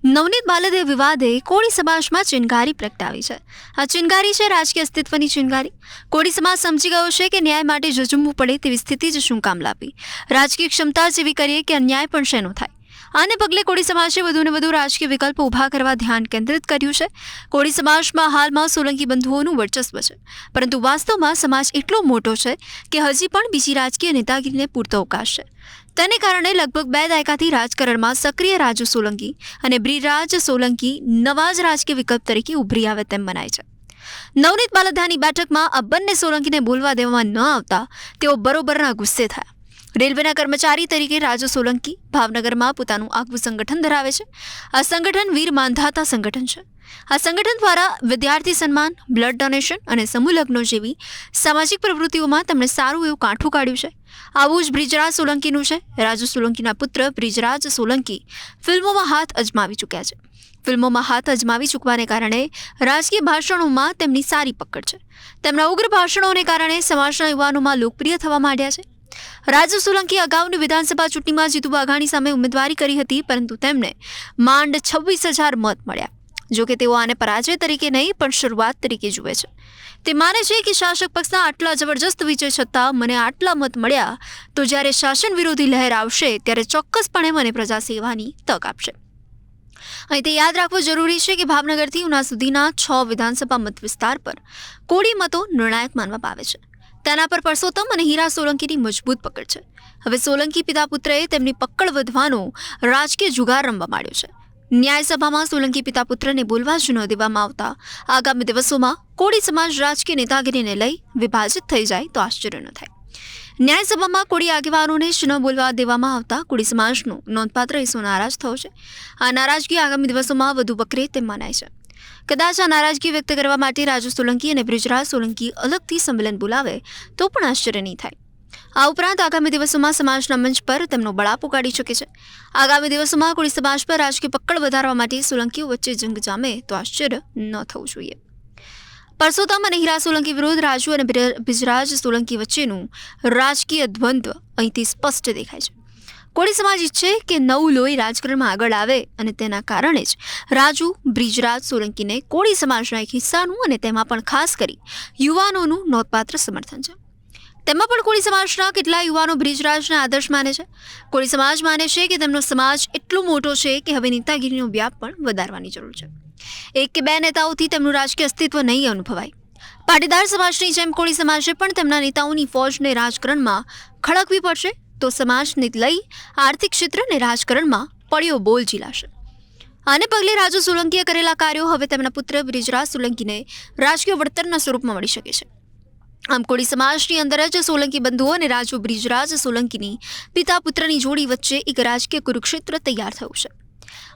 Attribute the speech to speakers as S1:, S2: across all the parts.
S1: નવનીત બાલદે વિવાદે કોળી સમાજમાં ચિનગારી પ્રગટાવી છે. આ ચિનગારી છે રાજકીય અસ્તિત્વની ચિનગારી. કોળી સમાજ સમજી ગયો છે કે ન્યાય માટે ઝઝૂમવું પડે તેવી સ્થિતિ જ શું કામ લાવી. રાજકીય ક્ષમતા જેવી કરીએ કે અન્યાય પણ શેનો થાય. આને પગલે કોળી સમાજે વધુને વધુ રાજકીય વિકલ્પો ઊભા કરવા ધ્યાન કેન્દ્રિત કર્યું છે. કોળી સમાજમાં હાલમાં સોલંકી બંધુઓનું વર્ચસ્વ છે, પરંતુ વાસ્તવમાં સમાજ એટલો મોટો છે કે હજી પણ બીજી રાજકીય નેતાગીરીને પૂરતો અવકાશ છે. તેને કારણે લગભગ 2 દાયકાથી રાજકારણમાં સક્રિય રાજુ સોલંકી અને બ્રિજરાજ સોલંકી નવા જ રાજકીય વિકલ્પ તરીકે ઉભરી આવે તેમ મનાય છે. નવનીત બાલદિયાની બેઠકમાં આ બંને સોલંકીને બોલવા દેવામાં ન આવતા તેઓ બરોબરના ગુસ્સે થયા. રેલવેના કર્મચારી તરીકે રાજુ સોલંકી ભાવનગરમાં પોતાનું આગવું સંગઠન ધરાવે છે. આ સંગઠન વીર માંધાતા સંગઠન છે. આ સંગઠન દ્વારા વિદ્યાર્થી સન્માન, બ્લડ ડોનેશન અને સમૂહ લગ્નો જેવી સામાજિક પ્રવૃત્તિઓમાં તેમણે સારું એવું કાઠું કાઢ્યું છે. આવું જ બ્રિજરાજ સોલંકીનું છે. રાજુ સોલંકીના પુત્ર બ્રિજરાજ સોલંકી ફિલ્મોમાં હાથ અજમાવી ચૂક્યા છે. ફિલ્મોમાં હાથ અજમાવી ચૂકવાને કારણે રાજકીય ભાષણોમાં તેમની સારી પકડ છે. તેમના ઉગ્ર ભાષણોને કારણે સમાજના યુવાનોમાં લોકપ્રિય થવા માંડ્યા છે. રાજુ સોલંકી અગાઉની વિધાનસભા ચૂંટણીમાં જીતુ વાઘાણી સામે ઉમેદવારી કરી હતી, પરંતુ તેમને માંડ 26,000 મત મળ્યા. જોકે તેઓ આને પરાજય તરીકે નહીં પણ શરૂઆત તરીકે જુએ છે. તે માને છે કે શાસક પક્ષના આટલા જબરજસ્ત વિજય છતાં મને આટલા મત મળ્યા તો જ્યારે શાસન વિરોધી લહેર આવશે ત્યારે ચોક્કસપણે મને પ્રજા સેવાની તક આપશે. અહીં તે યાદ રાખવું જરૂરી છે કે ભાવનગરથી ઉના સુધીના 6 વિધાનસભા મત વિસ્તાર પર કોળી મતો નિર્ણાયક માનવામાં આવે છે. તેના પર પરસોત્તમ અને હીરા સોલંકીની મજબૂત પકડ છે. હવે સોલંકી પિતા પુત્રએ તેમની પકડ વધવાનો રાજકીય જુગાર રમવા માંડ્યો છે. ન્યાયસભામાં સોલંકી પિતા પુત્રને બોલવા જ ન દેવામાં આવતા આગામી દિવસોમાં કોળી સમાજ રાજકીય નેતાગીરીને લઈ વિભાજિત થઈ જાય તો આશ્ચર્ય ન થાય. ન્યાયસભામાં કોળી આગેવાનોને જ ન બોલવા દેવામાં આવતા કોળી સમાજનો નોંધપાત્ર હિસ્સો નારાજ થયો છે. આ નારાજગી આગામી દિવસોમાં વધુ વકરે તેમ મનાય છે. કદાચ આ નારાજગી વ્યક્ત કરવા માટે રાજુ સોલંકી અને બ્રિજરાજ સોલંકી અલગથી સંમેલન બોલાવે તો પણ આશ્ચર્ય નહીં થાય. આ ઉપરાંત આગામી દિવસોમાં સમાજના મંચ પર તેમનો બળાપો કાઢી શકે છે. આગામી દિવસોમાં કોળી સમાજ પર રાજકીય પકડ વધારવા માટે સોલંકીઓ વચ્ચે જંગ જામે તો આશ્ચર્ય ન થવું જોઈએ. પરસોત્તમ અને હીરા સોલંકી વિરુદ્ધ રાજુ અને બ્રિજરાજ સોલંકી વચ્ચેનું રાજકીય દ્વંદ્વ અહીંથી સ્પષ્ટ દેખાય છે. કોળી સમાજ ઈચ્છે કે નવું લોહી રાજકારણમાં આગળ આવે અને તેના કારણે જ રાજુ બ્રિજરાજ સોલંકીને કોળી સમાજના એક હિસ્સાનું અને તેમાં પણ ખાસ કરી યુવાનોનું નોંધપાત્ર સમર્થન છે. તેમાં પણ કોળી સમાજના કેટલા યુવાનો બ્રિજરાજને આદર્શ માને છે. કોળી સમાજ માને છે કે તેમનો સમાજ એટલો મોટો છે કે હવે નેતાગીરીનો વ્યાપ પણ વધારવાની જરૂર છે. 1 કે 2 નેતાઓથી તેમનું રાજકીય અસ્તિત્વ નહીં અનુભવાય. પાટીદાર સમાજની જેમ કોળી સમાજે પણ તેમના નેતાઓની ફોજને રાજકારણમાં ખડકવી પડશે તો સમાજને લઈ આર્થિક ક્ષેત્ર અને રાજકારણમાં પડ્યો બોલ ઝીલાશે. આને પગલે રાજુ સોલંકીએ કરેલા કાર્યો હવે તેમના પુત્ર બ્રિજરાજ સોલંકીને રાજકીય વળતરના સ્વરૂપમાં મળી શકે છે. આમ કોળી સમાજની અંદર જ સોલંકી બંધુઓ અને રાજુ બ્રિજરાજ સોલંકીની પિતા પુત્રની જોડી વચ્ચે એક રાજકીય કુરુક્ષેત્ર તૈયાર થયું છે.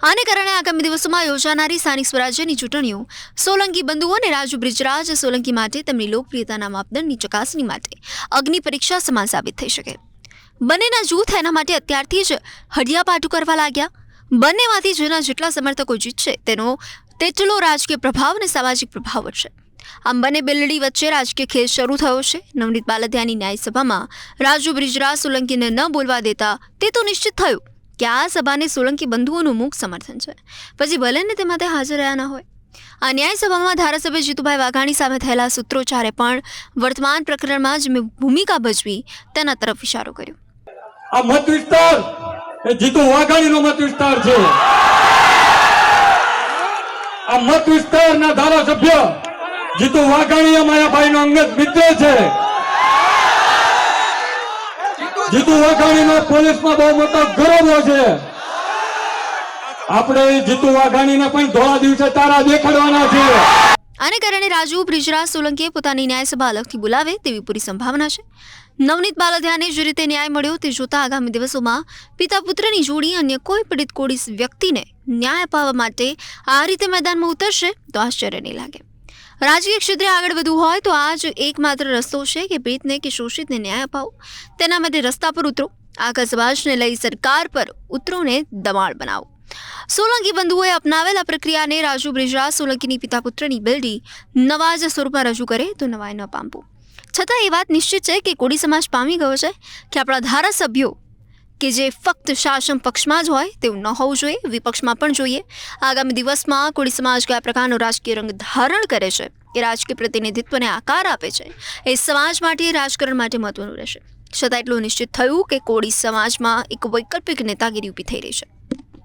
S1: આને કારણે આગામી દિવસોમાં યોજાનારી સ્થાનિક સ્વરાજ્યની ચૂંટણીઓ સોલંકી બંધુઓ અને રાજુ બ્રિજરાજ સોલંકી માટે તેમની લોકપ્રિયતાના માપદંડની ચકાસણી માટે અગ્નિ પરીક્ષા સમાન સાબિત થઈ શકે. બંનેના જૂથ એના માટે અત્યારથી જ હડિયાપાટું કરવા લાગ્યા. બંનેમાંથી જેના જેટલા સમર્થકો જીતશે તેનો તેટલો રાજકીય પ્રભાવ અને સામાજિક પ્રભાવ વધશે. આમ બંને બિલ્લડી વચ્ચે રાજકીય ખેલ શરૂ થયો છે. નવનીત બાલદિયાની ન્યાયસભામાં રાજુ બ્રિજરાજ સોલંકીને ન બોલવા દેતા તે તો નિશ્ચિત થયું કે આ સભાને સોલંકી બંધુઓનું મૂક સમર્થન છે, પછી ભલે ને તેમાં તે હાજર રહ્યા ન હોય. આ ન્યાયસભામાં ધારાસભ્ય જીતુભાઈ વાઘાણી સામે થયેલા સૂત્રોચ્ચારે પણ વર્તમાન પ્રકરણમાં જ ભૂમિકા ભજવી તેના તરફ ઇશારો કર્યો.
S2: આ મત વિસ્તાર એ જીતુ વાઘાણીનો મત વિસ્તાર છે. આ મત વિસ્તારના ધારાસભ્ય જીતુ વાઘાણી માયાભાઈનો અંગત મિત્ર છે. જીતુ વાઘાણીનો પોલીસમાં બહુ મોટો ગૌરવ છે. આપણે જીતુ વાઘાણીને પણ ધોળા દિવસે તારા દેખાડવાના છે.
S1: આને કારણે રાજુ બ્રિજરાજ સોલંકીએ પોતાની ન્યાયસભા અલગથી બોલાવે તેવી પૂરી સંભાવના છે. નવનીત બાલદિયાને જે રીતે ન્યાય મળ્યો તે જોતા આગામી દિવસોમાં પિતા પુત્રની જોડી અન્ય કોઈ પીડિત કોળી વ્યક્તિને ન્યાય અપાવવા માટે આ રીતે મેદાનમાં ઉતરશે તો આશ્ચર્ય નહીં લાગે. રાજકીય ક્ષેત્રે આગળ વધવું હોય તો આ જ એકમાત્ર રસ્તો છે કે પીડિતને કે શોષિતને ન્યાય અપાવો. તેના માટે રસ્તા પર ઉતરો. આખા સમાજને લઈ સરકાર પર ઉતરોને દબાણ બનાવો. સોલંકી બંધુઓએ અપનાવેલા પ્રક્રિયાને રાજુ બ્રિજરાજ સોલંકીની પિતા પુત્રની બિલ્ડી નવા જ સ્વરૂપમાં રજૂ કરે તો નવાઈ ન પામવું. છતાં એ વાત નિશ્ચિત છે કે કોળી સમાજ પામી ગયો છે કે આપણા ધારાસભ્યો કે જે ફક્ત શાસન પક્ષમાં જ હોય તેવું ન હોવું જોઈએ, વિપક્ષમાં પણ જોઈએ. આગામી દિવસમાં કોળી સમાજ કયા પ્રકારનો રાજકીય રંગ ધારણ કરે છે, એ રાજકીય પ્રતિનિધિત્વને આકાર આપે છે, એ સમાજ માટે, રાજકારણ માટે મહત્વનું રહેશે. છતાં એટલું નિશ્ચિત થયું કે કોળી સમાજમાં એક વૈકલ્પિક નેતાગીરી ઊભી થઈ રહી છે.